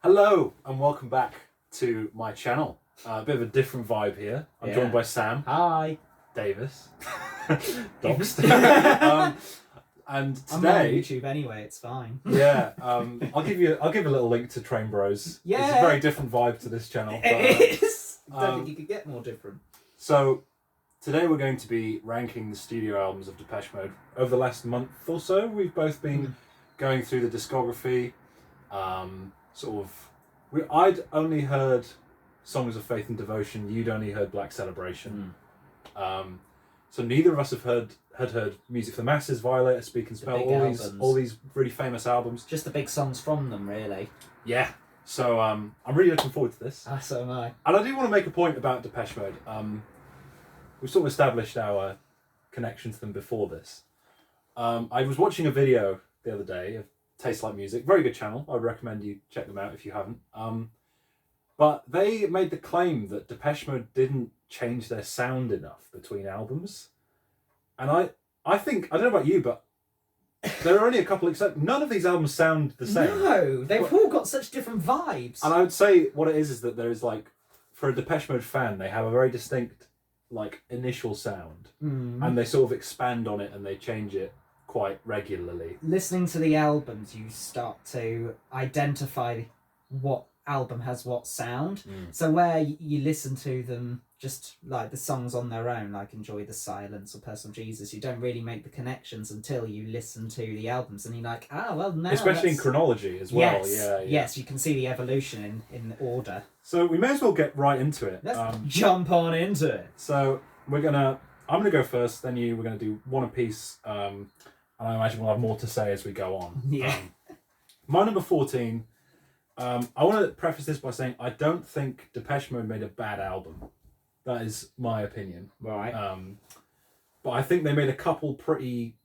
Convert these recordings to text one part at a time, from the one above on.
Hello and welcome back to my channel. A bit of a different vibe here. I'm joined by Sam. Hi. Davis. Doxed. And today, I'm on YouTube anyway. It's fine. Yeah. I'll give a little link to Train Bros. Yeah. It's a very different vibe to this channel. But, it is. Don't think you could get more different. So today we're going to be ranking the studio albums of Depeche Mode. Over the last month or so, we've both been going through the discography. I'd only heard Songs of Faith and Devotion. You'd only heard Black Celebration. So neither of us have heard Music for the Masses, Violet, Speak and Spell, all these really famous albums. Just the big songs from them, really. Yeah. So I'm really looking forward to this. So am I. And I do want to make a point about Depeche Mode. We've sort of established our connection to them before this. I was watching a video the other day of Taste Like Music, very good channel. I would recommend you check them out if you haven't. But they made the claim that Depeche Mode didn't change their sound enough between albums. And I think, I don't know about you, but there are only a couple except none of these albums sound the same. No, they've all got such different vibes. And I would say what it is that there is like, for a Depeche Mode fan, they have a very distinct like initial sound. And they sort of expand on it and they change it quite regularly. Listening to the albums, you start to identify what album has what sound. So where you listen to them just like the songs on their own, like Enjoy the Silence or Personal Jesus, you don't really make the connections until you listen to the albums and you're like, now especially in chronology as well. Yes, you can see the evolution in order. So we may as well get right into it. Let's jump on into it. So I'm gonna go first, then we're gonna do one apiece, and I imagine we'll have more to say as we go on. My number 14, I want to preface this by saying I don't think Depeche Mode made a bad album. That is my opinion. Right. But I think they made a couple pretty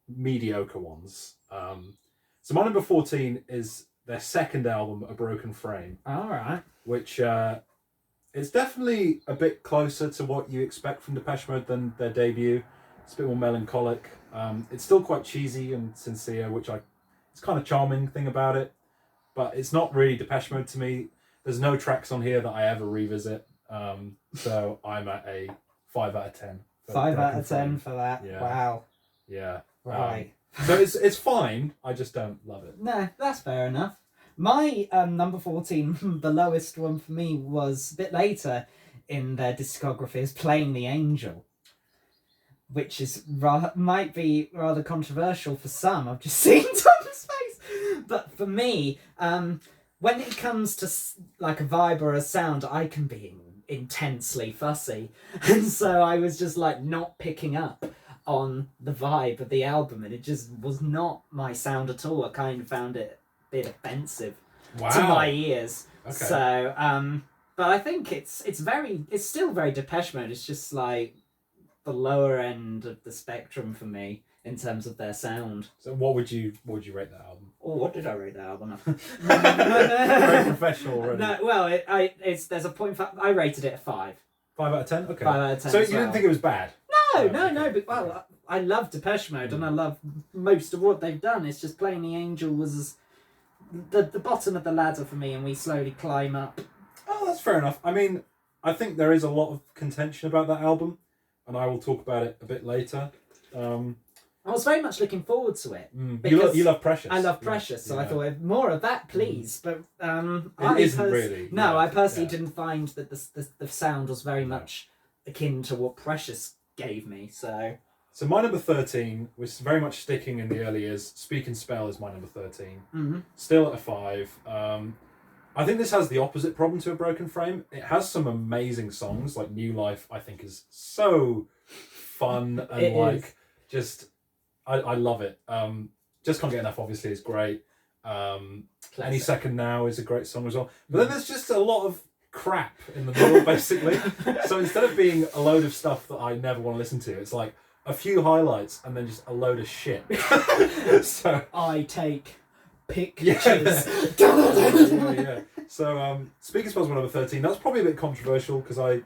mediocre ones. So my number 14 is their second album, A Broken Frame. All right. Which is definitely a bit closer to what you expect from Depeche Mode than their debut. It's a bit more melancholic. It's still quite cheesy and sincere, it's kind of charming thing about it. But it's not really Depeche Mode to me. There's no tracks on here that I ever revisit. So I'm at a 5 out of 10. 5 out of 10 for that. Yeah. Wow. Yeah. Right. So it's fine. I just don't love it. No, that's fair enough. My number 14, the lowest one for me, was a bit later in their discography, is Playing the Angel, which is might be rather controversial for some. I've just seen Tom's face. But for me, when it comes to like a vibe or a sound, I can be intensely fussy. And so I was just like not picking up on the vibe of the album, and it just was not my sound at all. I kind of found it a bit offensive to my ears. Okay. So, but I think it's still very Depeche Mode. It's just like the lower end of the spectrum for me in terms of their sound. So what would you rate that album? Oh, what did I rate that album? Very professional already. No, well, there's a point. I rated it a 5. 5 out of 10. Okay. 5 out of 10. So you didn't think it was bad? No. But well, I love Depeche Mode and I love most of what they've done. It's just Playing the Angel was the bottom of the ladder for me, and we slowly climb up. Oh, that's fair enough. I mean, I think there is a lot of contention about that album, and I will talk about it a bit later. I was very much looking forward to it. You love Precious. I love Precious, so I thought more of that, please. But it isn't really. No, I personally didn't find that the sound was very much akin to what Precious gave me. So my number 13 was very much sticking in the early years. Speak and Spell is my number 13. Still at a 5. I think this has the opposite problem to A Broken Frame. It has some amazing songs, like New Life. I think is so fun and just. I love it. Just Can't Get Enough, obviously, is great. Any Second Now is a great song as well. But then there's just a lot of crap in the middle, basically. So instead of being a load of stuff that I never want to listen to, it's like a few highlights and then just a load of shit. So I take pictures. Yeah. So Speak and Spell's my number 13. That's probably a bit controversial because I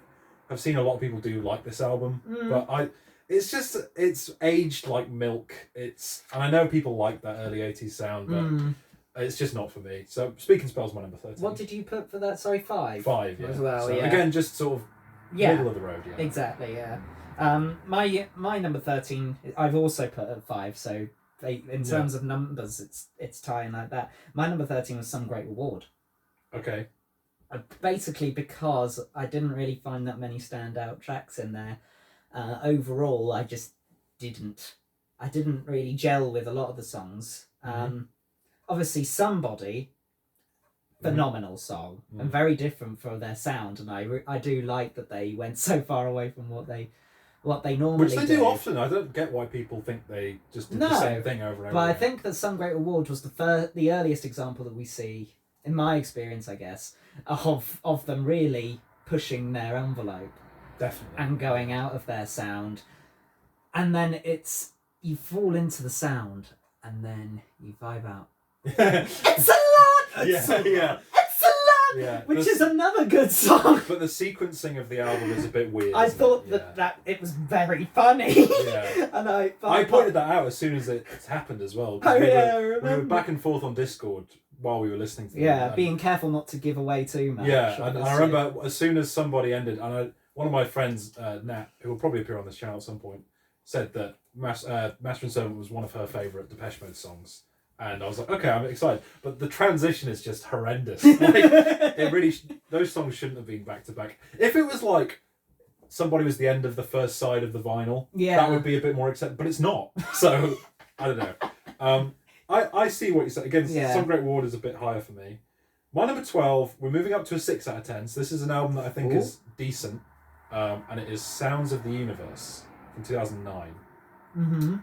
have seen a lot of people do like this album, but it's aged like milk. And I know people like that early 80s sound, but It's just not for me. So Speaking Spell's my number 13. What did you put for that? Sorry, 5? 5, yeah. As well, so, yeah. Again, just sort of middle of the road, yeah. Exactly, yeah. My number 13, I've also put at 5, so in terms of numbers, it's tying like that. My number 13 was Some Great Reward. Okay. Basically because I didn't really find that many standout tracks in there. Overall, I just didn't really gel with a lot of the songs. Obviously, Somebody, phenomenal song, and very different for their sound, and I do like that they went so far away from what they normally Which they do often. I don't get why people think they just did the same thing over and over but again. I think that Some Great Reward was the earliest example that we see, in my experience, I guess, of them really pushing their envelope. Definitely. And going out of their sound. And then you fall into the sound, and then you vibe out. It's a lot! It's a lot! Yeah, which is another good song. But the sequencing of the album is a bit weird. I thought that it was very funny. Yeah. And I pointed that out as soon as it happened as well. I we remember. were back and forth on Discord while we were listening to them. Yeah, being careful not to give away too much. Yeah, and I remember as soon as Somebody ended, and one of my friends, Nat, who will probably appear on this channel at some point, said that Master and Servant was one of her favourite Depeche Mode songs. And I was like, okay, I'm excited. But the transition is just horrendous. It really, those songs shouldn't have been back to back. If it was like Somebody was the end of the first side of the vinyl, that would be a bit more acceptable. But it's not. So, I don't know. I see what you said. Again, Some Great Reward is a bit higher for me. My number 12, we're moving up to a 6 out of 10. So this is an album that I think is decent. And it is Sounds of the Universe from 2009. Mm-hmm.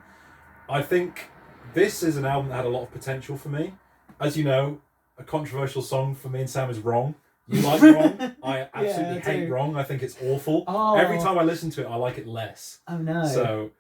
I think this is an album that had a lot of potential for me. As you know, a controversial song for me and Sam is Wrong. You like Wrong? I absolutely hate Wrong. I think it's awful. Every time I listen to it, I like it less. Oh no. So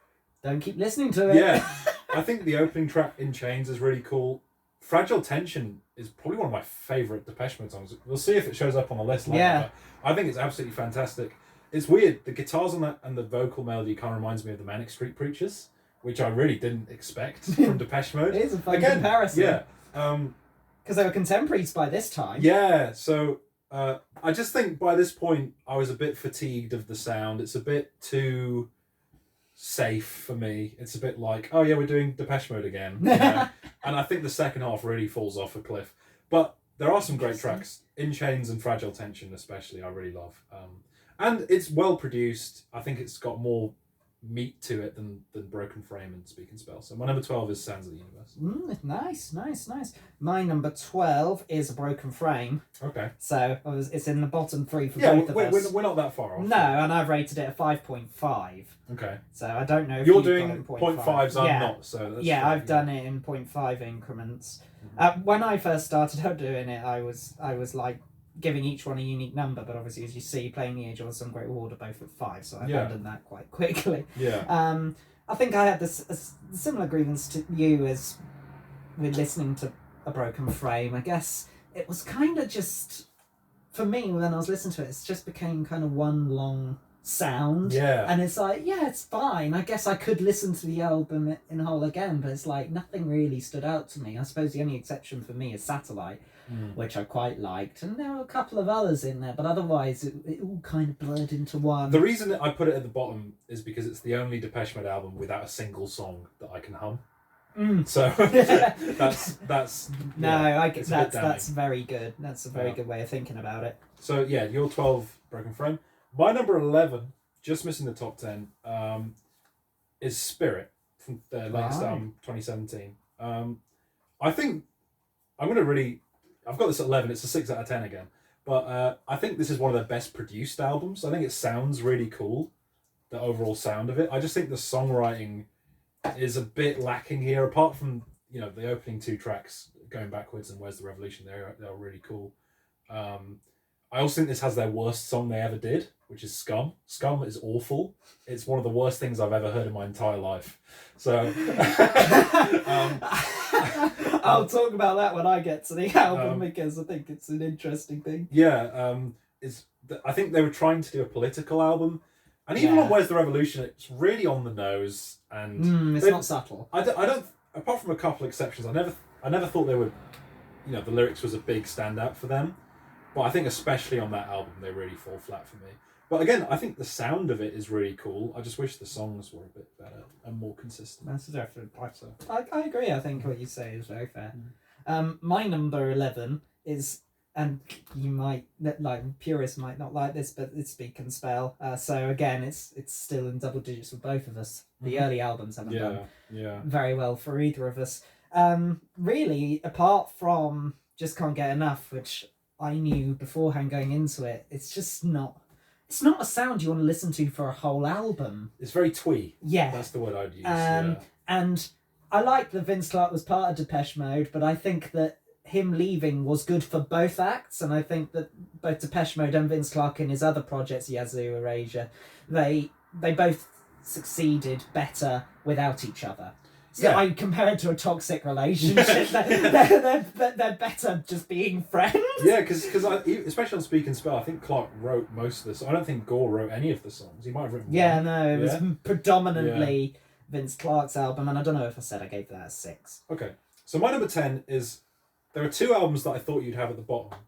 don't keep listening to it. Yeah. I think the opening track, In Chains, is really cool. Fragile Tension is probably one of my favourite Depeche Mode songs. We'll see if it shows up on the list later. Yeah. But I think it's absolutely fantastic. It's weird. The guitars on that and the vocal melody kind of reminds me of the Manic Street Preachers, which I really didn't expect from Depeche Mode. It is a fun comparison. Yeah. Because they were contemporaries by this time. Yeah, so I just think by this point I was a bit fatigued of the sound. It's a bit too safe for me. It's a bit like, oh yeah, we're doing Depeche Mode again. You know? And I think the second half really falls off a cliff. But there are some great tracks. In Chains and Fragile Tension especially, I really love. And it's well produced. I think it's got more meat to it than Broken Frame and Speaking Spell. So my number 12 is Sounds of the Universe. Nice. My number 12 is A Broken Frame. Okay. So it's in the bottom 3 for both of us. We're not that far off. No, and I've rated it a 5.5. Okay. So I don't know if you're doing 0.5s, I'm not. So that's I've done it in 0.5 increments. When I first started out doing it, I was like giving each one a unique number, but obviously, as you see, Playing the Angel and Some Great Reward are both at 5, so I abandoned that quite quickly. Yeah. I think I had this a similar grievance to you as with listening to A Broken Frame. I guess it was kind of just, for me, when I was listening to it, it just became kind of one long sound. Yeah. And it's like, yeah, it's fine. I guess I could listen to the album in whole again, but it's like nothing really stood out to me. I suppose the only exception for me is Satellite, which I quite liked, and there were a couple of others in there, but otherwise it all kind of blurred into one. The reason that I put it at the bottom is because it's the only Depeche Mode album without a single song that I can hum. So that's I guess that's very good. That's a very good way of thinking about it. So yeah, your 12 Broken Frame. My number 11, just missing the top 10, is Spirit from their latest album, 2017. I think I'm going to really... I've got this at 11, it's a 6 out of 10 again. But I think this is one of their best produced albums. I think it sounds really cool, the overall sound of it. I just think the songwriting is a bit lacking here, apart from, the opening 2 tracks, Going Backwards and Where's the Revolution, they're really cool. I also think this has their worst song they ever did, which is Scum. Scum is awful. It's one of the worst things I've ever heard in my entire life. So I'll talk about that when I get to the album, because I think it's an interesting thing. Yeah, I think they were trying to do a political album, and even on Where's the Revolution, it's really on the nose, and it's not subtle. I don't. Apart from a couple exceptions, I never thought they were the lyrics was a big standout for them. But I think especially on that album, they really fall flat for me. But again, I think the sound of it is really cool. I just wish the songs were a bit better and more consistent. That's definitely better. I agree. I think what you say is very fair. My number 11 is, and you might, like, purists might not like this, but it's Speak and Spell. So again, it's still in double digits for both of us. The early albums haven't done very well for either of us. Really, apart from Just Can't Get Enough, which I knew beforehand going into it, it's just not... It's not a sound you want to listen to for a whole album. It's very twee. Yeah. That's the word I'd use. And I like that Vince Clarke was part of Depeche Mode, but I think that him leaving was good for both acts, and I think that both Depeche Mode and Vince Clarke in his other projects, Yazoo, Erasure, they both succeeded better without each other. So I compare it to a toxic relationship. they're better just being friends. Yeah, because especially on Speak and Spell, I think Clarke wrote most of this. I don't think Gore wrote any of the songs. He might have written one. No, it was predominantly Vince Clarke's album, and I don't know if I said I gave that a 6. Okay, so my number 10 is... There are 2 albums that I thought you'd have at the bottom,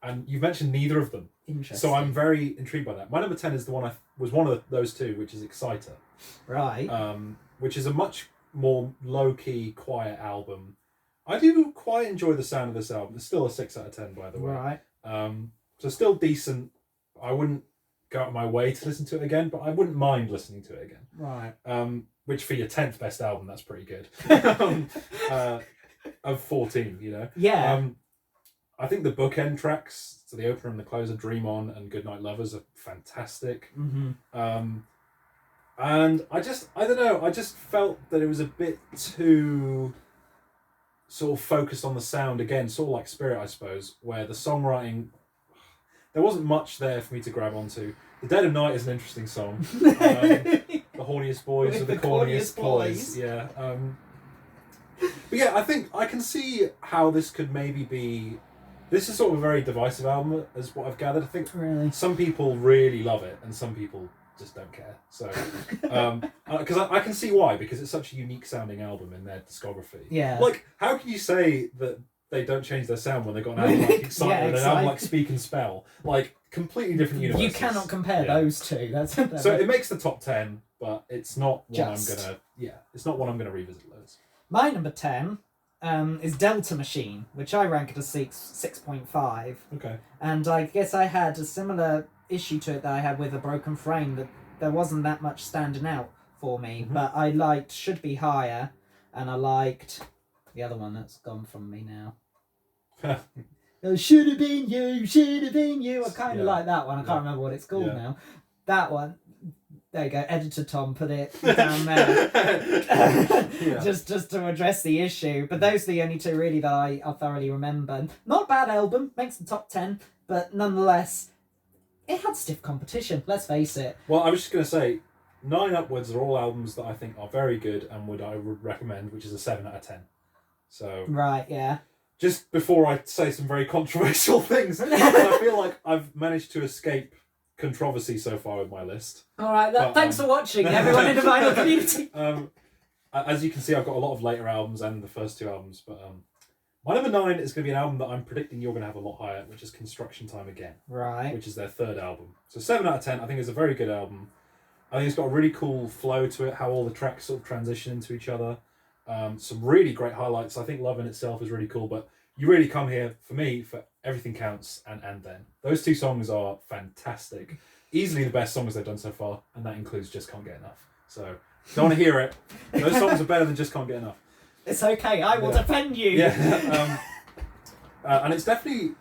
and you've mentioned neither of them. Interesting. So I'm very intrigued by that. My number 10 is the one was one of those 2, which is Exciter. Right. Which is a much more low-key, quiet album. I do quite enjoy the sound of this album. It's still a 6 out of 10, by the way. Right. So still decent. I wouldn't go out of my way to listen to it again, but I wouldn't mind listening to it again. Right. Which for your 10th best album, that's pretty good. Of 14, Yeah. I think the bookend tracks, so the opener and the closer, Dream On and Goodnight Lovers, are fantastic. Mm-hmm. And I don't know, I just felt that it was a bit too sort of focused on the sound again, sort of like Spirit, I suppose, where the songwriting, there wasn't much there for me to grab onto. The Dead of Night is an interesting song. The Horniest Boys With are the corniest ploys. Yeah. But yeah, I think I can see how this could maybe be... This is sort of a very divisive album, as what I've gathered. I think some people really love it, and some people just don't care. So, because I can see why, because it's such a unique sounding album in their discography. Yeah. Like, how can you say that they don't change their sound when they've got an album like Excite and an album like Speak and Spell? Like, completely different universes. You cannot compare those two. So it makes the top 10, but it's not one it's not one I'm gonna revisit loads. My number 10 is Delta Machine, which I rank at a 6.5. Okay. And I guess I had a similar issue to it that I had with A Broken Frame, that there wasn't that much standing out for me. Mm-hmm. But I liked Should Be Higher, and I liked the other one that's gone from me now. Should have been you. I kind of like that one. I can't remember what it's called now. That one. There you go, editor Tom, put it down there. just to address the issue. But those are the only 2 really that I thoroughly remember. Not a bad album, makes the top 10, but nonetheless, it had stiff competition, let's face it. Well, I was just going to say, 9 upwards are all albums that I think are very good and I would recommend, which is a 7 out of 10. So right, yeah. Just before I say some very controversial things, I feel like I've managed to escape controversy so far with my list. All right, thanks for watching, everyone in the vinyl community. As you can see, I've got a lot of later albums and the first 2 albums, but my number 9 is going to be an album that I'm predicting you're going to have a lot higher, which is Construction Time Again. Right. Which is their 3rd album. So 7 out of 10, I think it's a very good album. I think it's got a really cool flow to it, how all the tracks sort of transition into each other. Some really great highlights. I think Love in Itself is really cool, but you really come here, for me, for Everything Counts and Then. Those 2 songs are fantastic. Easily the best songs they've done so far, and that includes Just Can't Get Enough. So, don't want to hear it. Those songs are better than Just Can't Get Enough. It's okay, I will defend you. Yeah. And it's definitely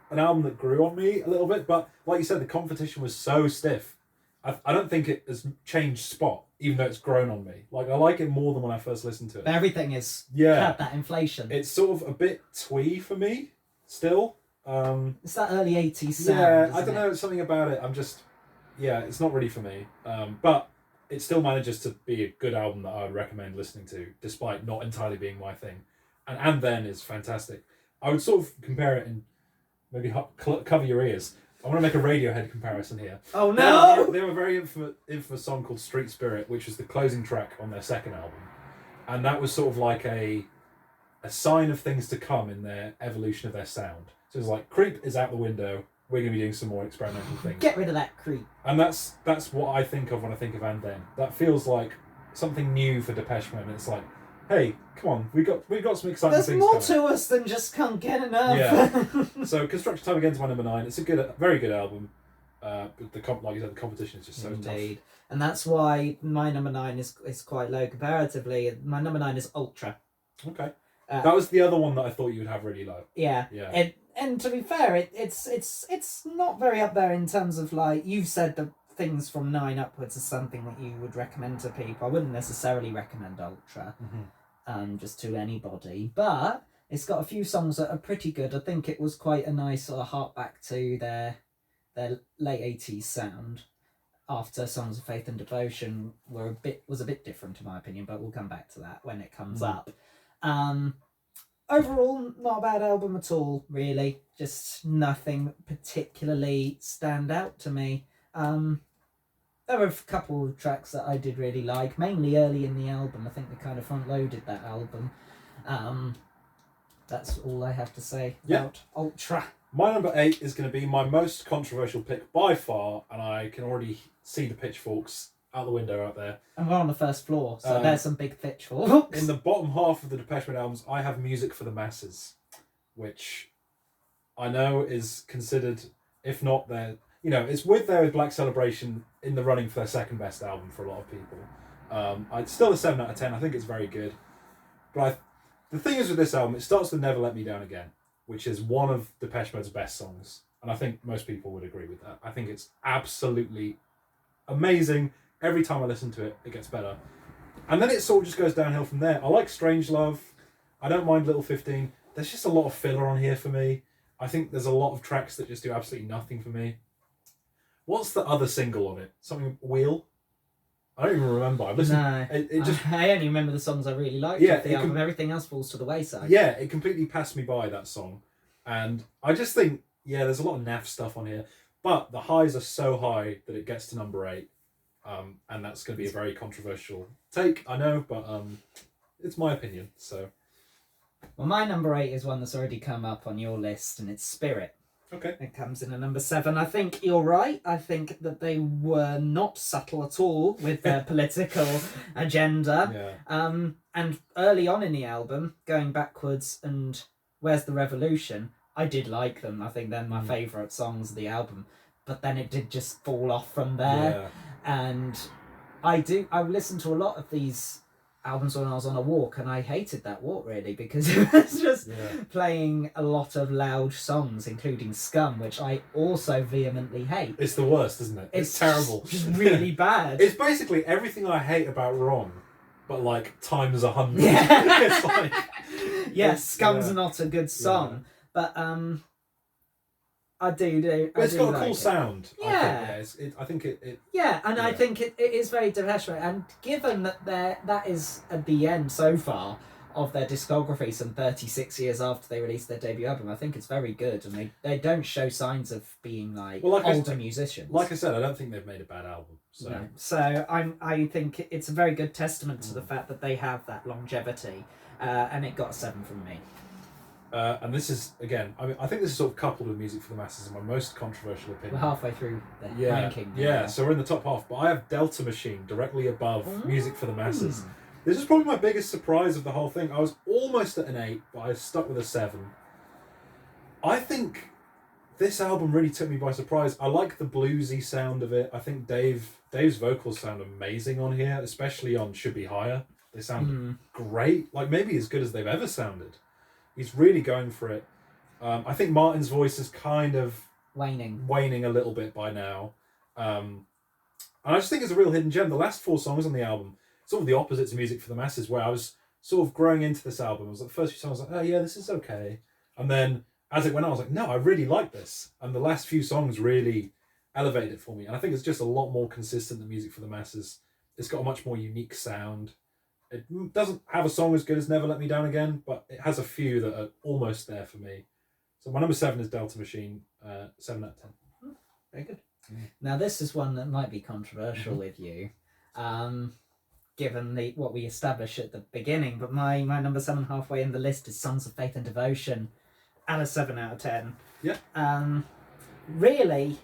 an album that grew on me a little bit, but like you said, the competition was so stiff. I don't think it has changed spot, even though it's grown on me. Like, I like it more than when I first listened to it. Everything is had that inflation. It's sort of a bit twee for me, still. It's that early 80s sound. I don't know, something about it. It's not really for me. But it still manages to be a good album that I would recommend listening to, despite not entirely being my thing. And Then is fantastic. I would sort of compare it and maybe cover your ears. I want to make a Radiohead comparison here. Oh no! They have a very infamous song called Street Spirit, which was the closing track on their 2nd album. And that was sort of like a a sign of things to come in their evolution of their sound. So it's like Creep is out the window. We're going to be doing some more experimental things. Get rid of that Creep. And that's what I think of when I think of And Then. That feels like something new for Depeche Mode. It's like, hey, come on, we got some exciting There's things. There's more coming. to us than just Can't Get Enough. Yeah. So Construction Time Again's my number 9. It's a very good album. But like you said, the competition is just so Indeed. tough. And that's why my number 9 is quite low comparatively. My number 9 is Ultra. Okay. That was the other one that I thought you would have really low. Yeah. Yeah. And to be fair, it's not very up there in terms of, like, you've said that things from 9 upwards is something that you would recommend to people. I wouldn't necessarily recommend Ultra, just to anybody, but it's got a few songs that are pretty good. I think it was quite a nice sort of hark back to their late 80s sound after Songs of Faith and Devotion was a bit different, in my opinion, but we'll come back to that when it comes up. Overall, not a bad album at all, really. Just nothing particularly stand out to me. There were a couple of tracks that I did really like, mainly early in the album. I think they kind of front-loaded that album. That's all I have to say about Ultra. My number 8 is going to be my most controversial pick by far, and I can already see the pitchforks out the window out there. And we're on the first floor, so there's some big pitchforks. In the bottom half of the Depeche Mode albums, I have Music for the Masses, which I know is considered, if not their, it's with Black Celebration in the running for their second best album for a lot of people. It's still a 7 out of 10. I think it's very good. But the thing is with this album, it starts with Never Let Me Down Again, which is one of Depeche Mode's best songs. And I think most people would agree with that. I think it's absolutely amazing. Every time I listen to it, it gets better. And then it sort of just goes downhill from there. I like Strange Love. I don't mind Little 15. There's just a lot of filler on here for me. I think there's a lot of tracks that just do absolutely nothing for me. What's the other single on it? Something Wheel? I don't even remember. I've listened. No, I only remember the songs I really liked. Yeah, the album. Everything else falls to the wayside. Yeah, it completely passed me by, that song. And I just think, there's a lot of naff stuff on here. But the highs are so high that it gets to number 8. And that's going to be a very controversial take, I know, but it's my opinion. So, well, my number 8 is one that's already come up on your list, and it's Spirit. Okay. It comes in at number 7. I think you're right. I think that they were not subtle at all with their political agenda. Yeah. And early on in the album, going backwards and Where's the Revolution, I did like them. I think they're my favourite songs of the album. But then it did just fall off from there. Yeah. And I listened to a lot of these albums when I was on a walk, and I hated that walk, really, because it was just playing a lot of loud songs, including Scum, which I also vehemently hate. It's the worst, isn't it? It's terrible. Just really bad. It's basically everything I hate about Wrong, but like times 100. Yeah. It's like... Yes, Scum's not a good song, but I do. But it's got a cool like sound. Yeah. I think it. Yeah, and I think it is very Depeche Mode. And given that that is at the end so far of their discography, some 36 years after they released their debut album, I think it's very good, and they don't show signs of being older musicians. Like I said, I don't think they've made a bad album. So, no. So I think it's a very good testament to the fact that they have that longevity, and it got a 7 from me. And this is, again, I think this is sort of coupled with Music for the Masses in my most controversial opinion. We're halfway through the ranking. Yeah, so we're in the top half, but I have Delta Machine directly above Music for the Masses. This is probably my biggest surprise of the whole thing. I was almost at an 8, but I stuck with a 7. I think this album really took me by surprise. I like the bluesy sound of it. I think Dave's vocals sound amazing on here, especially on Should Be Higher. They sound great, like maybe as good as they've ever sounded. He's really going for it. I think Martin's voice is kind of waning a little bit by now. And I just think it's a real hidden gem. The last 4 songs on the album, sort of the opposite to Music for the Masses, where I was sort of growing into this album. I was like, the first few songs, I was like, oh yeah, this is okay. And then as it went on, I was like, no, I really like this. And the last few songs really elevated it for me. And I think it's just a lot more consistent than Music for the Masses. It's got a much more unique sound. It doesn't have a song as good as Never Let Me Down Again, but it has a few that are almost there for me. So my number 7 is Delta Machine, 7 out of 10. Very good. Now this is one that might be controversial with you. given what we established at the beginning. But my number 7 halfway in the list is Songs of Faith and Devotion, at a 7 out of 10. Yeah. Really,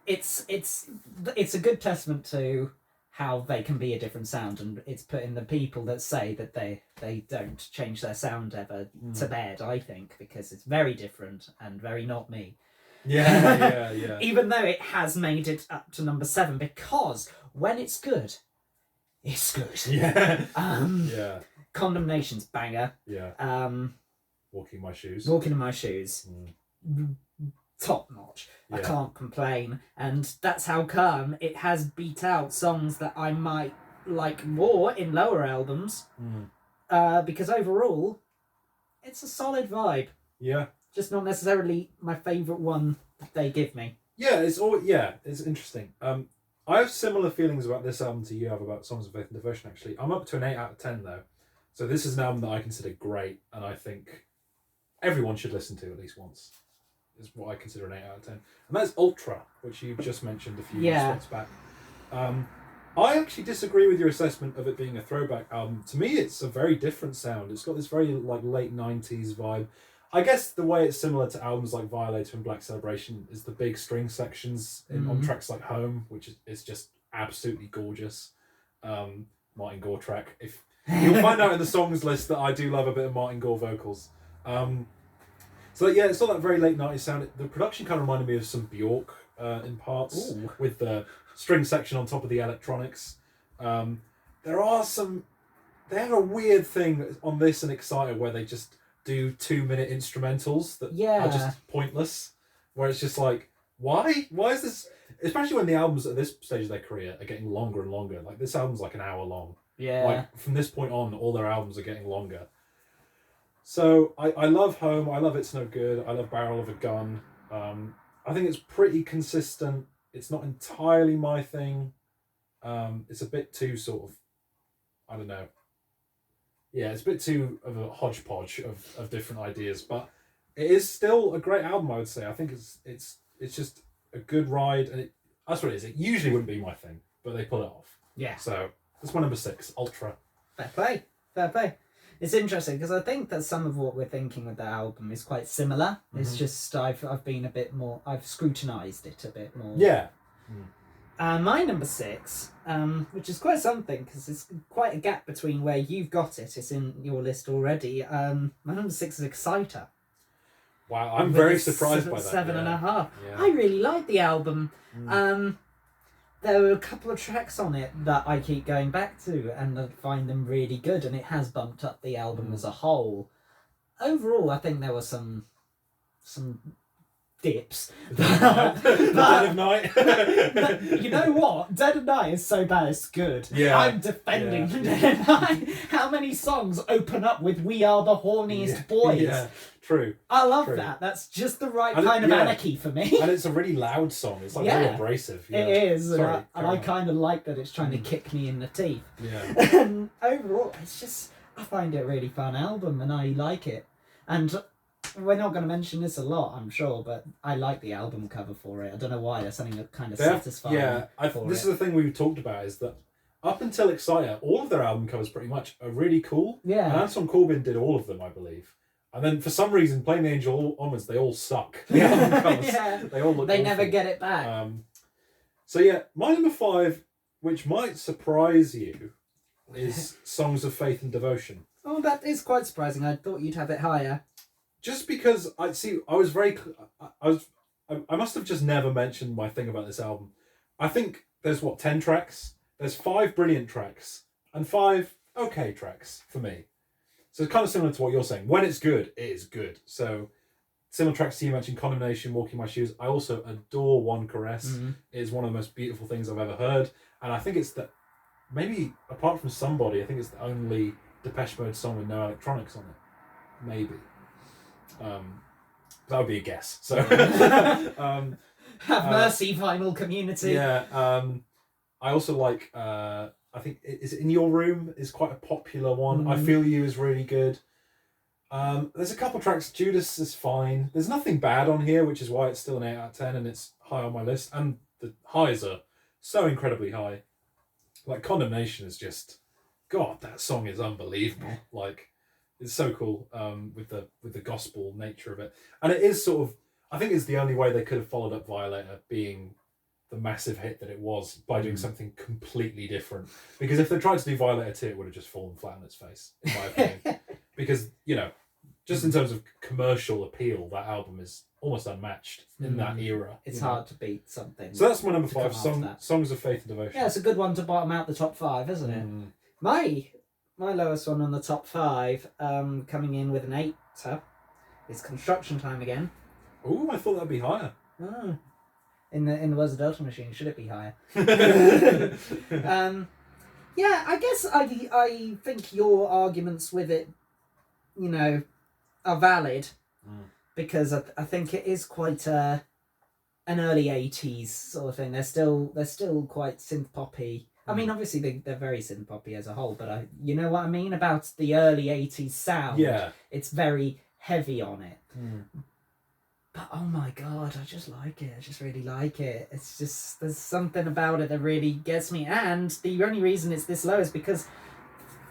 it's a good testament to how they can be a different sound, and it's putting the people that say that they don't change their sound ever to bed, I think, because it's very different and very not me. Yeah. Even though it has made it up to number 7, because when it's good, it's good. Yeah. Yeah. Condemnation's banger. Yeah. Walking in My Shoes. Walking in My Shoes. Top notch. Yeah. I can't complain. And that's how come it has beat out songs that I might like more in lower albums. Because overall, it's a solid vibe. Yeah. Just not necessarily my favourite one that they give me. Yeah, it's interesting. I have similar feelings about this album to you have about Songs of Faith and Devotion, actually. I'm up to an 8 out of 10, though. So this is an album that I consider great, and I think everyone should listen to at least once. Is what I consider an 8 out of 10. And that's Ultra, which you just mentioned a few spots back. I actually disagree with your assessment of it being a throwback album. To me, it's a very different sound. It's got this very like late 90s vibe. I guess the way it's similar to albums like Violator and Black Celebration is the big string sections on tracks like Home, which is just absolutely gorgeous. Martin Gore track. If you'll find out in the songs list that I do love a bit of Martin Gore vocals. So yeah, it's not that very late 90s sound. The production kind of reminded me of some Bjork in parts. Ooh. With the string section on top of the electronics. They have a weird thing on this and Exciter where they just do 2-minute instrumentals that are just pointless, where it's just like, why is this, especially when the albums at this stage of their career are getting longer and longer. Like this album's like an hour long. Like from this point on, all their albums are getting longer. So I love Home, I love It's No Good, I love Barrel of a Gun. I think it's pretty consistent. It's not entirely my thing. It's a bit too sort of, I don't know. Yeah, it's a bit too of a hodgepodge of different ideas, but it is still a great album, I would say. I think it's just a good ride, and that's what it is. It usually wouldn't be my thing, but they pull it off. Yeah. So that's my number 6, Ultra. Fair play. It's interesting because I think that some of what we're thinking with the album is quite similar. It's just I've been a bit more, I've scrutinised it a bit more. Yeah. My number 6, which is quite something because it's quite a gap between where you've got it. It's in your list already. My number 6 is Exciter. Wow, I'm very surprised by that. 7.5. Yeah. I really like the album. There were a couple of tracks on it that I keep going back to, and I find them really good. And it has bumped up the album as a whole. Overall, I think there were some dips. The Dead of Night. You know what? Dead of Night is so bad it's good. Yeah. I'm defending Dead of Night. How many songs open up with "We Are the Horniest Boys"? Yeah, true. I love that. That's just the right kind of anarchy for me. And it's a really loud song. It's like really abrasive. Yeah. It is. Sorry, and I kind of like that it's trying to kick me in the teeth. Yeah. And overall, I find it a really fun album and I like it. And we're not going to mention this a lot, I'm sure, but I like the album cover for it. I don't know why. There's something that kind of satisfying. Yeah, this is the thing we've talked about is that up until Exciter, all of their album covers pretty much are really cool. Yeah. And Anton Corbijn did all of them, I believe. And then for some reason, Playing the Angel onwards, they all suck. The album covers. Yeah. They all look They awful. never get it back. So yeah, my number 5, which might surprise you, is Songs of Faith and Devotion. Oh, that is quite surprising. I thought you'd have it higher. Just because I must have just never mentioned my thing about this album. I think there's 10 tracks. There's 5 brilliant tracks and 5 okay tracks for me. So it's kind of similar to what you're saying. When it's good, it is good. So similar tracks to you mentioned, Condemnation, Walking My Shoes. I also adore One Caress. It is one of the most beautiful things I've ever heard. And I think it's maybe apart from Somebody, I think it's the only Depeche Mode song with no electronics on it. Maybe. That would be a guess. So have mercy, vinyl community. Yeah. I also like I think is In Your Room is quite a popular one. I Feel You is really good. There's a couple tracks. Judas is fine. There's nothing bad on here, which is why it's still an 8 out of 10 and it's high on my list. And the highs are so incredibly high. Like Condemnation is just, God, that song is unbelievable. Like, it's so cool with the gospel nature of it, and it is sort of. I think it's the only way they could have followed up Violator being the massive hit that it was by doing something completely different. Because if they tried to do Violator 2, it would have just fallen flat on its face, in my opinion. Because, you know, just in terms of commercial appeal, that album is almost unmatched in that era. It's hard to beat something. So that's my number 5, Songs of Faith and Devotion. Yeah, it's a good one to bottom out the top 5, isn't it? My lowest one on the top 5, coming in with an 8, is Construction Time again. Ooh, I thought that'd be higher. Oh. In the words of Delta Machine, should it be higher? Yeah, I guess I think your arguments with it, you know, are valid because I think it is quite an early 80s sort of thing. They're still quite synth poppy. I mean, obviously they're very synth poppy as a whole, but you know what I mean about the early 80s sound. Yeah, it's very heavy on it. But oh my God, I just like it. I just really like it. It's just, there's something about it that really gets me. And the only reason it's this low is because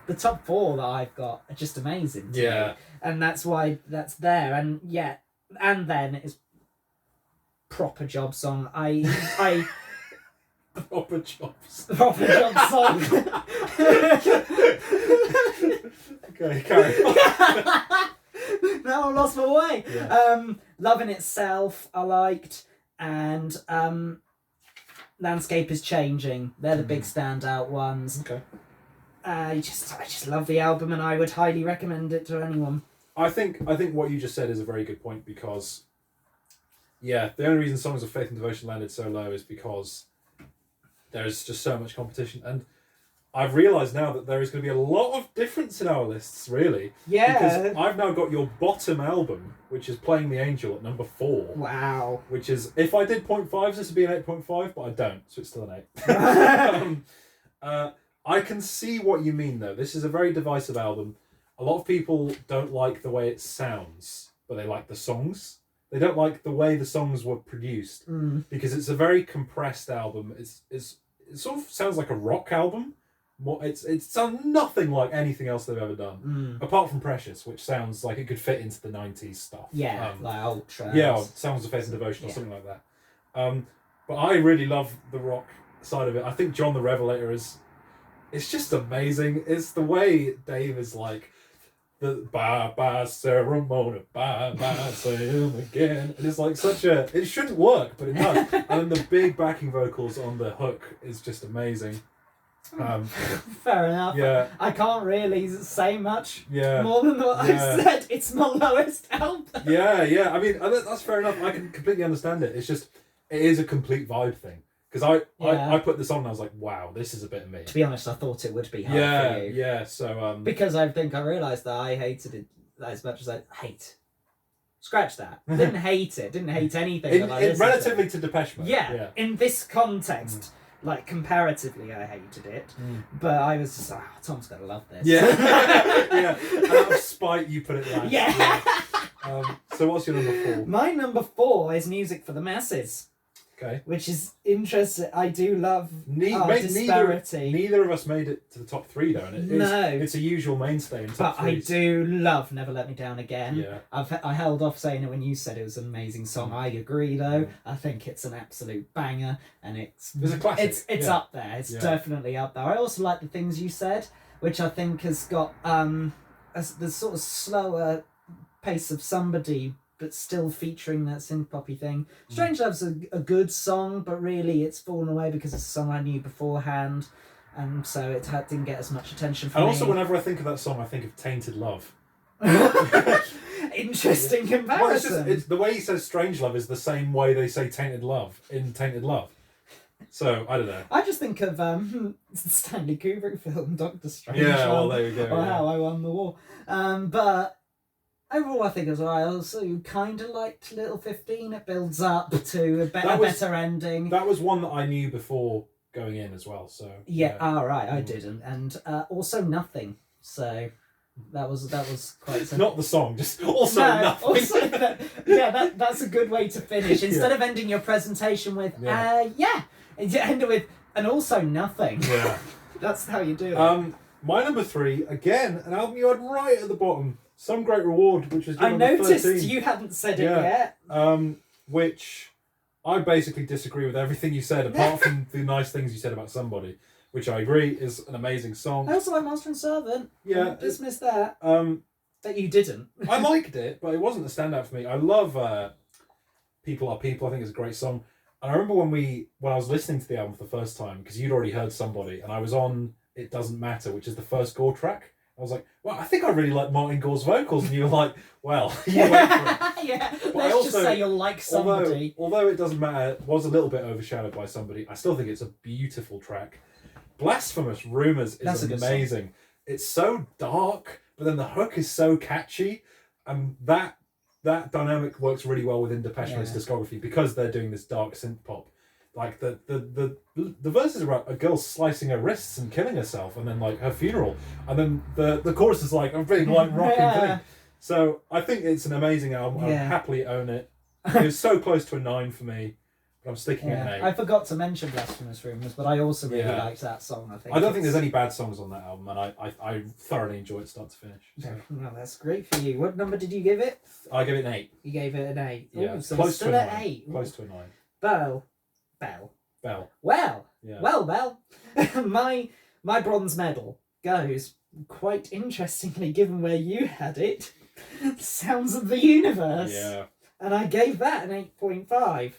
the top 4 that I've got are just amazing to me. And that's why that's there. And yeah, and then it's proper job song. I proper jobs. Proper job song. Okay, carry on. Now I lost my way. Yeah. Loving Itself, I liked, and Landscape is Changing. They're the big standout ones. Okay. I just love the album, and I would highly recommend it to anyone. I think what you just said is a very good point because, yeah, the only reason Songs of Faith and Devotion landed so low is because there's just so much competition, and I've realised now that there is going to be a lot of difference in our lists, really. Yeah. Because I've now got your bottom album, which is Playing the Angel at number 4. Wow. Which is, if I did 0.5s, this would be an 8.5, but I don't, so it's still an 8. I can see what you mean, though. This is a very divisive album. A lot of people don't like the way it sounds, but they like the songs. They don't like the way the songs were produced, because it's a very compressed album. It sort of sounds like a rock album. It sounds nothing like anything else they've ever done, apart from Precious, which sounds like it could fit into the 90s stuff. Yeah, like Ultra. Yeah, or Sounds of Faith and Devotion or something like that. But I really love the rock side of it. I think John the Revelator it's just amazing. It's the way Dave is like, the bye-bye ceremony, bye-bye, say him again. And it's like it shouldn't work, but it does. And then the big backing vocals on the hook is just amazing. Fair enough. Yeah. I can't really say much Yeah. more than what I said. It's my lowest album. Yeah. I mean, that's fair enough. I can completely understand it. It's just, it is a complete vibe thing. Because I put this on and I was like, wow, this is a bit of me. To be honest, I thought it would be hard for you. Yeah, so... because I think I realised that I hated it as much as I hate. Scratch that. Didn't hate it. Didn't hate anything. Relatively to Depeche Mode. Yeah. In this context... Like, comparatively, I hated it. But I was just like, Tom's going to love this. Yeah. Yeah. And out of spite, you put it last. Yeah. So what's your number 4? My number 4 is Music for the Masses. Okay. Which is interesting. I do love disparity. Neither of us made it to the top 3, though. And it's a usual mainstay in top 3s. But I do love Never Let Me Down Again. Yeah. I held off saying it when you said it was an amazing song. I agree, though. I think it's an absolute banger. And it's a classic. It's up there. It's definitely up there. I also like the things you said, which I think has got the sort of slower pace of Somebody, but still featuring that synth poppy thing. Strange Love's a good song, but really it's fallen away because it's a song I knew beforehand, and so it didn't get as much attention from me. And also, whenever I think of that song, I think of Tainted Love. Interesting comparison. Well, it's the way he says Strange Love is the same way they say Tainted Love in Tainted Love. So, I don't know. I just think of the Stanley Kubrick film, Doctor Strange. Yeah, well, there you go. Or How I Won the War. But overall, I think as well, I also kind of liked Little 15. It builds up to a better ending. That was one that I knew before going in as well. So right, I didn't, and also Nothing. So that was quite. Not the song, just also Nothing. Also that's a good way to finish. Instead of ending your presentation with end it with and also Nothing. Yeah. That's how you do it. My number 3, again, an album you had right at the bottom. Some Great Reward, which was I number noticed 13. you hadn't said it yet. Which I basically disagree with everything you said, apart from the nice things you said about Somebody, which I agree is an amazing song. I also like Master and Servant. Yeah. Don't dismiss that. That you didn't. I liked it, but it wasn't a standout for me. I love People Are People. I think it's a great song. And I remember when I was listening to the album for the first time, because you'd already heard Somebody, and I was on It Doesn't Matter, which is the first Gore track. I was like, well, I think I really like Martin Gore's vocals. And you were like, well, you wait for it. Yeah, But let's just say you'll like Somebody. Although It Doesn't Matter was a little bit overshadowed by Somebody, I still think it's a beautiful track. Blasphemous Rumours is amazing. It's so dark, but then the hook is so catchy. And that dynamic works really well within Depeche Mode's discography because they're doing this dark synth pop. Like the verses are about a girl slicing her wrists and killing herself, and then like her funeral, and then the chorus is like a big like rocking thing. So I think it's an amazing album. I'll happily own it. It was so close to a 9 for me, but I'm sticking at an 8. I forgot to mention Blasphemous Rumours, but I also really liked that song. I don't think there's any bad songs on that album, and I thoroughly enjoy it start to finish. So. Well, that's great for you. What number did you give it? I give it an 8. You gave it an 8. Yeah, Ooh, so close it's still to a at 9. 8. Close to a 9. Bell. Well. Yeah. Well. my bronze medal goes, quite interestingly, given where you had it, Sounds of the Universe. Yeah. And I gave that an 8.5.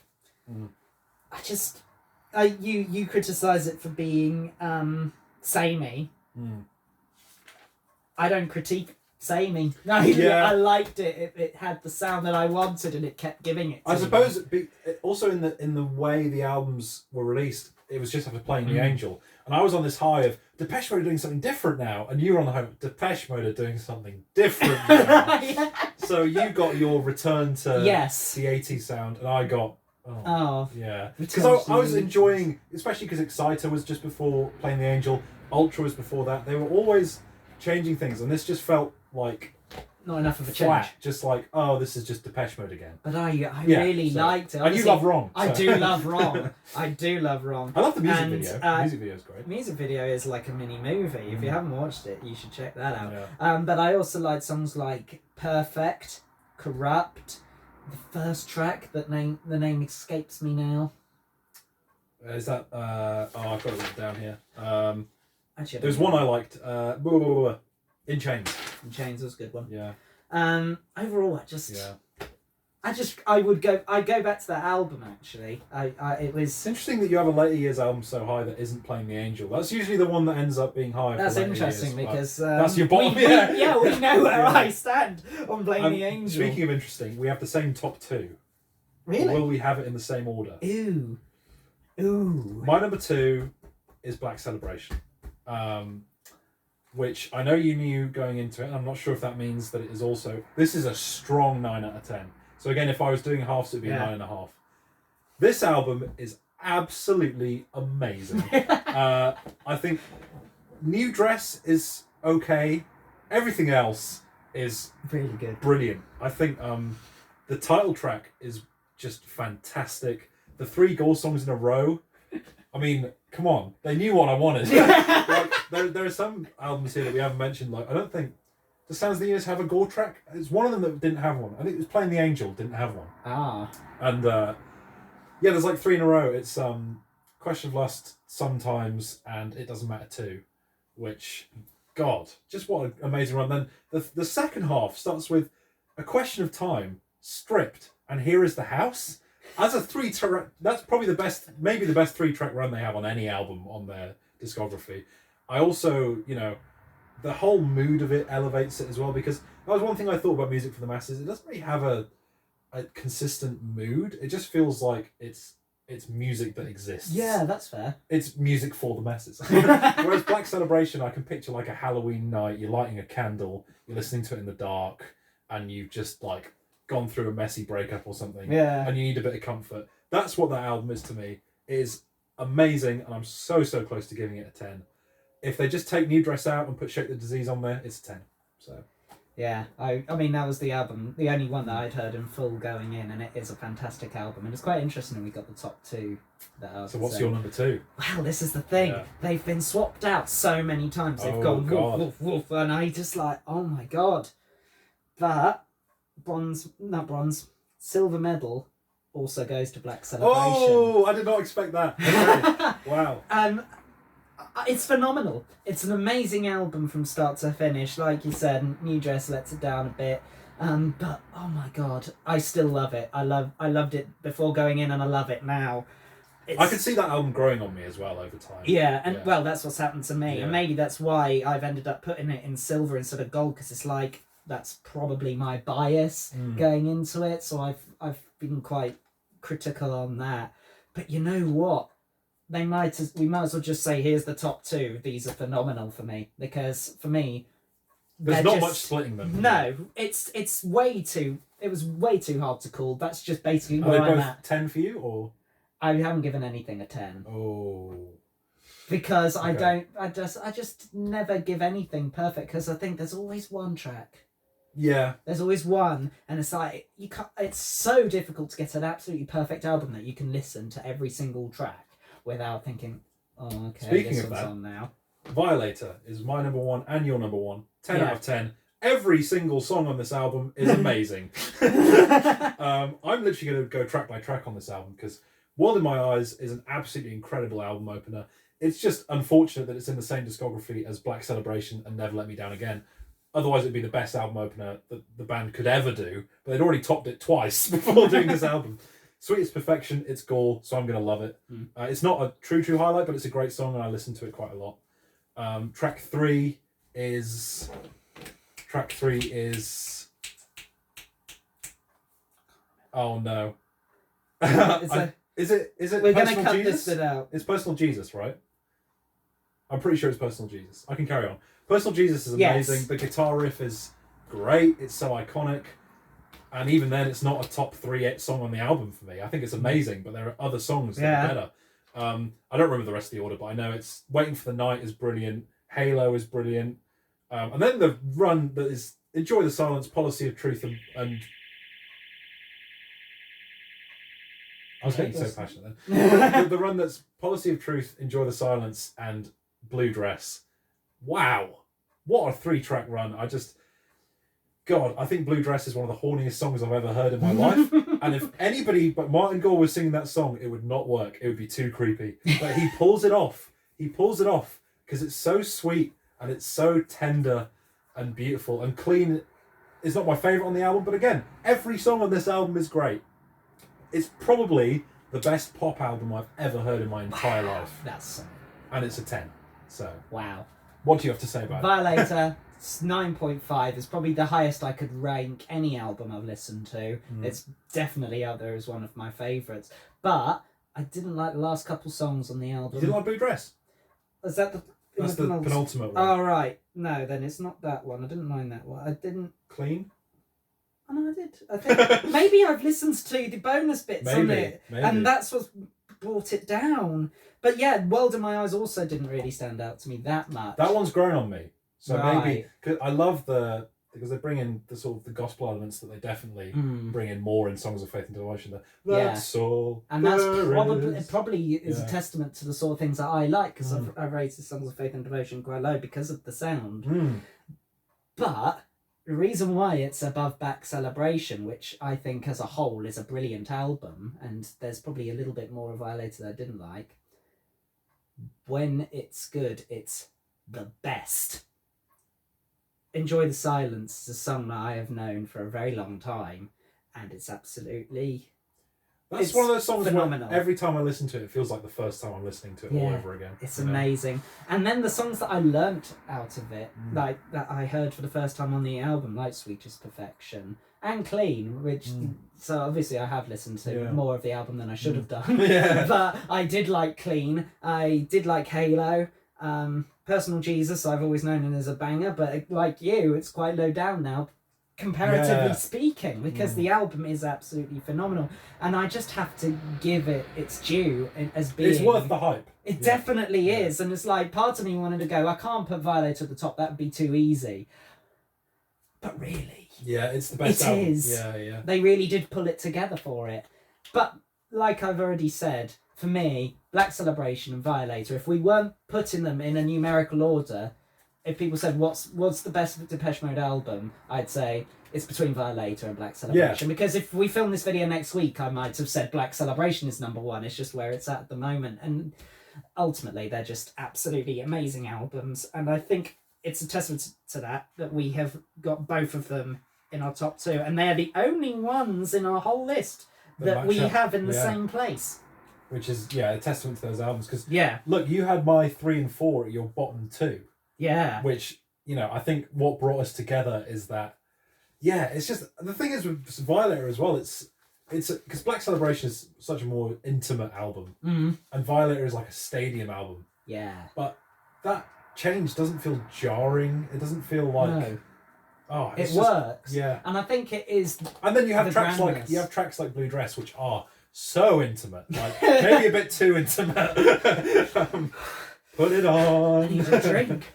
You criticise it for being samey. I don't critique samey. I liked it. It had the sound that I wanted, and it kept giving it to I me. suppose also in the way the albums were released, it was just after Playing the Angel, and I was on this high of Depeche Mode are doing something different now, and you were on the high of Depeche Mode are doing something different now. So you got your return to the 80s sound, and I got because I was enjoying, especially because Exciter was just before Playing the Angel, Ultra was before that. They were always changing things, and this just felt like not enough of a flat, change. just like, this is just Depeche Mode again. But I really liked it. And you love Wrong. I do love Wrong. I do love Wrong. I love the music video. The music video is great. Music video is like a mini movie. If you haven't watched it, you should check that out. But I also like songs like Perfect, Corrupt, the first track that the name escapes me now. Is that I've got it written down here. Actually, there's one I liked. In Chains. In Chains was a good one. Yeah. Overall, I'd go back to that album actually. It was. It's interesting that you have a later years album so high that isn't Playing the Angel. That's usually the one that ends up being high. That's interesting because that's your bottom. We know where I stand on Playing the Angel. Speaking of interesting, we have the same top 2. Really? Or will we have it in the same order? Ooh. My number 2 is Black Celebration. Which I know you knew going into it, and I'm not sure if that means that it is also... This is a strong 9 out of 10. So again, if I was doing halves, it would be a 9.5. This album is absolutely amazing. I think New Dress is okay. Everything else is really good. Brilliant. I think the title track is just fantastic. The 3 Gore songs in a row. I mean, come on. They knew what I wanted. There are some albums here that we haven't mentioned. Like, I don't think... Does Sounds of the Universe have a Gore track? It's one of them that didn't have one. I think it was Playing the Angel didn't have one. And there's like 3 in a row. It's Question of Lust, Sometimes, and It Doesn't Matter Too. Which, God, just what an amazing run. Then the second half starts with A Question of Time, Stripped, and Here Is the House. As a 3-track, that's probably maybe the best 3-track run they have on any album on their discography. I also, the whole mood of it elevates it as well, because that was one thing I thought about Music for the Masses. It doesn't really have a consistent mood. It just feels like it's music that exists. Yeah, that's fair. It's music for the masses. Whereas Black Celebration, I can picture like a Halloween night, you're lighting a candle, you're listening to it in the dark, and you've just like gone through a messy breakup or something, and you need a bit of comfort. That's what that album is to me. It is amazing, and I'm so close to giving it a 10. If they just take New Dress out and put Shake the Disease on there, it's a 10. So Yeah, I mean that was the album, the only one that I'd heard in full going in, and it is a fantastic album, and it's quite interesting we got the top two. So what's your number 2? Well, this is the thing. Yeah. They've been swapped out so many times. They've gone woof, woof, woof, and I just like, oh my god. But silver medal also goes to Black Celebration. Oh, I did not expect that. Okay. Wow. It's phenomenal. It's an amazing album from start to finish. Like you said, New Dress lets it down a bit. But oh my god, I still love it. I loved it before going in, and I love it now. I could see that album growing on me as well over time. Yeah, and well, that's what's happened to me, Yeah. and maybe that's why I've ended up putting it in silver instead of gold, because it's like that's probably my bias going into it. So I've been quite critical on that. But you know what? We might as well just say here's the top 2. These are phenomenal for me, because for me, there's not much splitting them. No, it's way too. It was way too hard to call. That's just basically Are where they I'm both at. 10 for you, or? I haven't given anything a 10. Oh. Because Okay. I just never give anything perfect, because I think there's always one track. Yeah. There's always one, and it's like you can't. It's so difficult to get an absolutely perfect album that you can listen to every single track without thinking, "Oh, okay, Speaking this of one's that, on now." Violator is my number 1 and your number 1. 10 Yeah. out of 10. Every single song on this album is amazing. I'm literally going to go track by track on this album, because World in My Eyes is an absolutely incredible album opener. It's just unfortunate that it's in the same discography as Black Celebration and Never Let Me Down Again. Otherwise, it'd be the best album opener that the band could ever do. But they'd already topped it twice before doing this album. Sweetest Perfection, it's gore, so I'm going to love it. It's not a true highlight, but it's a great song, and I listen to it quite a lot. Track 3 is... Oh no. Is it We're Personal gonna cut Jesus? this bit out. It's Personal Jesus, right? I'm pretty sure it's Personal Jesus. I can carry on. Personal Jesus is Yes. amazing. The guitar riff is great. It's so iconic. And even then, it's not a top 3 song on the album for me. I think it's amazing, but there are other songs that are better. I don't remember the rest of the order, but I know it's Waiting for the Night is brilliant. Halo is brilliant. And then the run that is Enjoy the Silence, Policy of Truth, and I was getting so passionate then. The run that's Policy of Truth, Enjoy the Silence, and Blue Dress. Wow. What a 3-track run. God, I think Blue Dress is one of the horniest songs I've ever heard in my life. And if anybody but Martin Gore was singing that song, it would not work. It would be too creepy. But he pulls it off. Because it's so sweet and it's so tender and beautiful. And Clean is not my favourite on the album, but again, every song on this album is great. It's probably the best pop album I've ever heard in my entire life. That's And it's a 10. So, wow. what do you have to say about it? Violator. 9.5 is probably the highest I could rank any album I've listened to. It's definitely up there as one of my favourites. But I didn't like the last couple songs on the album. You didn't like Blue Dress? Is that the... That's the penultimate one. Oh, right. No, then it's not that one. I didn't mind that one. I didn't... Clean? Oh, no, I did. I think maybe I've listened to the bonus bits on it. Maybe. And that's what brought it down. But yeah, World in My Eyes also didn't really stand out to me that much. That one's grown on me. So Right. maybe... Cause I love because they bring in the sort of the gospel elements that they definitely bring in more in Songs of Faith and Devotion. That's all. And that's it probably is Yeah. a testament to the sort of things that I like, because I've rated Songs of Faith and Devotion quite low because of the sound. But the reason why it's above Back Celebration, which I think as a whole is a brilliant album, and there's probably a little bit more of Violator that I didn't like, when it's good, it's the best. Enjoy the Silence is a song that I have known for a very long time, and it's absolutely... That's one of those songs phenomenal. where every time I listen to it, it feels like the first time I'm listening to it all over again. It's you know? amazing. And then the songs that I learnt out of it, like that I heard for the first time on the album, like Sweetest Perfection and Clean, which so obviously I have listened to more of the album than I should have done. But I did like Clean. I did like Halo. Personal Jesus, I've always known it as a banger, but like you, it's quite low down now, comparatively speaking, because the album is absolutely phenomenal, and I just have to give it its due as being... It's worth the hype. It definitely is, and it's like part of me wanted to go, I can't put Violator at the top, that would be too easy. But really, Yeah, it's the best it album. is. Yeah. They really did pull it together for it. But like I've already said, for me, Black Celebration and Violator, if we weren't putting them in a numerical order, if people said what's the best Depeche Mode album, I'd say it's between Violator and Black Celebration. Because if we film this video next week, I might have said Black Celebration is number one. It's just where it's at the moment. And ultimately, they're just absolutely amazing albums. And I think it's a testament to that we have got both of them in our top two. And they're the only ones in our whole list that we have in the same place. Which is, a testament to those albums. Because, look, you had my 3 and 4 at your bottom 2. Yeah. Which, I think what brought us together is that, it's just, the thing is with Violator as well, it's because Black Celebration is such a more intimate album. Mm-hmm. And Violator is like a stadium album. Yeah. But that change doesn't feel jarring. It doesn't feel like... No. Oh, it works. Yeah. And I think it is... And then you have tracks like Blue Dress, which are so intimate. Like, maybe a bit too intimate. Put it on. I need a drink.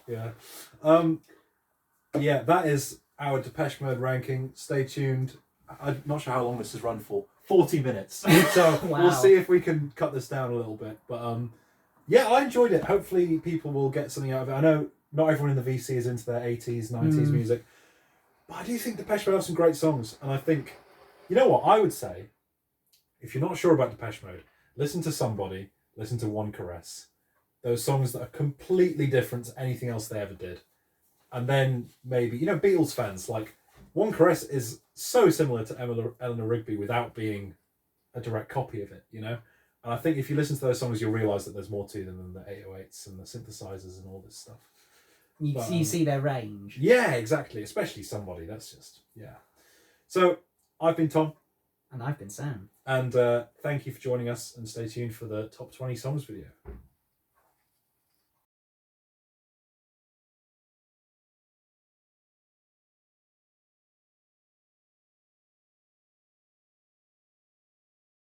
That is our Depeche Mode ranking. Stay tuned. I'm not sure how long this has run for. 40 minutes. So We'll see if we can cut this down a little bit. But I enjoyed it. Hopefully people will get something out of it. I know not everyone in the VC is into their 80s, 90s music. But I do think Depeche Mode have some great songs. And I think, you know what, I would say, if you're not sure about Depeche Mode, listen to Somebody, listen to One Caress. Those songs that are completely different to anything else they ever did. And then maybe, Beatles fans, like, One Caress is so similar to Eleanor Rigby without being a direct copy of it, And I think if you listen to those songs, you'll realise that there's more to them than the 808s and the synthesizers and all this stuff. You see their range. Yeah, exactly. Especially Somebody. That's just, So, I've been Tom. And I've been Sam. And thank you for joining us, and stay tuned for the top 20 songs video.